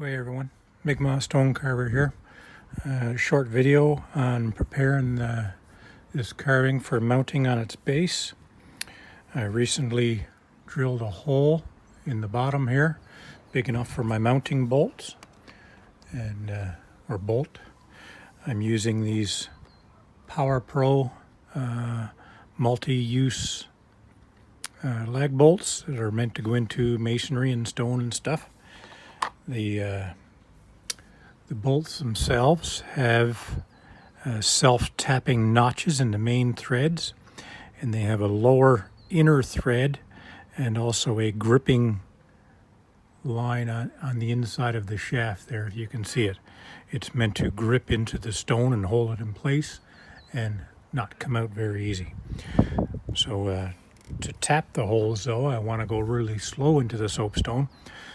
Hey everyone, kmaw stone carver here. Short video on preparing this carving for mounting on its base. I recently drilled a hole in the bottom here, big enough for my mounting bolts or bolt. I'm using these Power Pro multi-use lag bolts that are meant to go into masonry and stone and stuff. The bolts themselves have self-tapping notches in the main threads, and they have a lower inner thread and also a gripping line on the inside of the shaft there, if you can see it. It's meant to grip into the stone and hold it in place and not come out very easy. So to tap the holes though, I want to go really slow into the soapstone.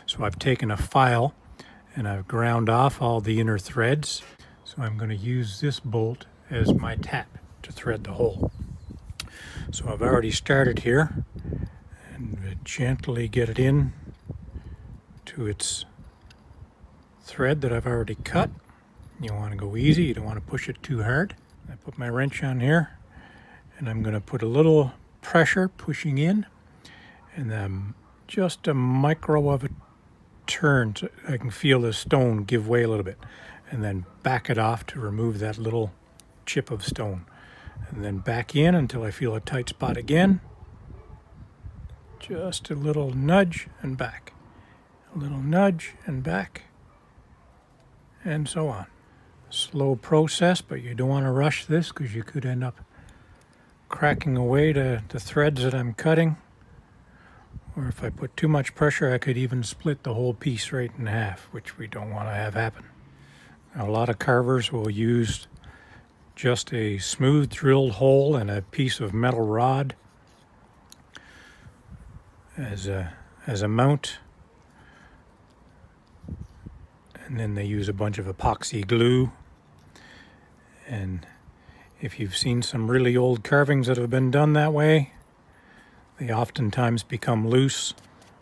So I've taken a file and I've ground off all the inner threads. So I'm going to use this bolt as my tap to thread the hole. So I've already started here and gently get it in to its thread that I've already cut. You want to go easy, you don't want to push it too hard. I put my wrench on here and I'm going to put a little pressure pushing in and then just a micro of a turn so I can feel the stone give way a little bit, and then back it off to remove that little chip of stone, and then back in until I feel a tight spot again. Just a little nudge and back, a little nudge and back, and so on. Slow process, but you don't want to rush this because you could end up cracking away the threads that I'm cutting. Or if I put too much pressure, I could even split the whole piece right in half, which we don't want to have happen. Now, a lot of carvers will use just a smooth drilled hole and a piece of metal rod as a mount. And then they use a bunch of epoxy glue. And if you've seen some really old carvings that have been done that way, they oftentimes become loose,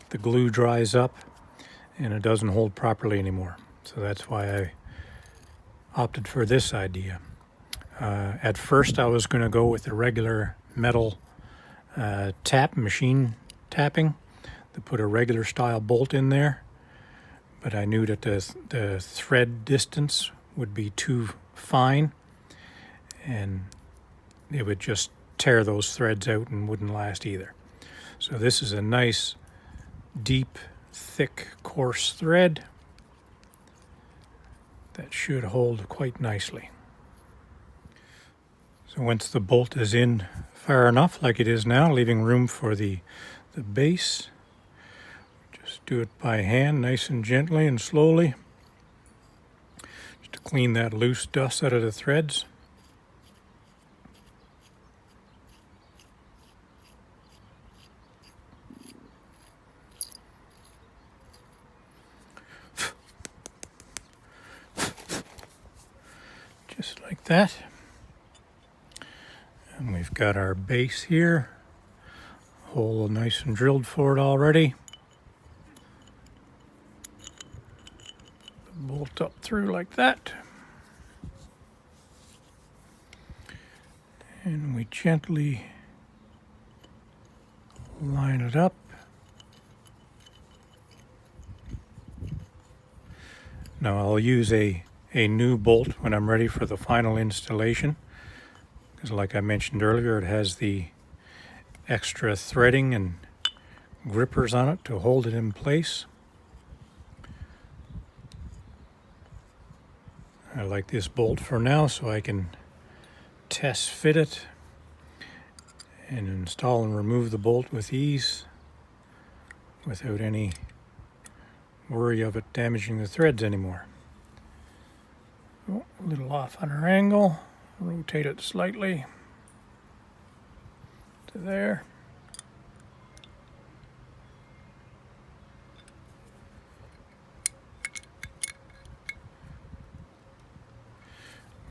the glue dries up, and it doesn't hold properly anymore. So that's why I opted for this idea. At first I was going to go with the regular metal machine tapping, to put a regular style bolt in there, but I knew that the thread distance would be too fine, and it would just tear those threads out and wouldn't last either. So this is a nice, deep, thick, coarse thread that should hold quite nicely. So once the bolt is in far enough, like it is now, leaving room for the base, just do it by hand, nice and gently and slowly, just to clean that loose dust out of the threads. Just like that. And we've got our base here. Hole nice and drilled for it already. Bolt up through like that. And we gently line it up. Now I'll use a new bolt when I'm ready for the final installation, because like I mentioned earlier, it has the extra threading and grippers on it to hold it in place. I like this bolt for now so I can test fit it and install and remove the bolt with ease without any worry of it damaging the threads anymore. Oh, a little off on our angle, rotate it slightly to there.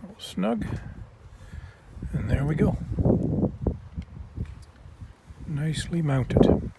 A little snug, and there we go. Nicely mounted.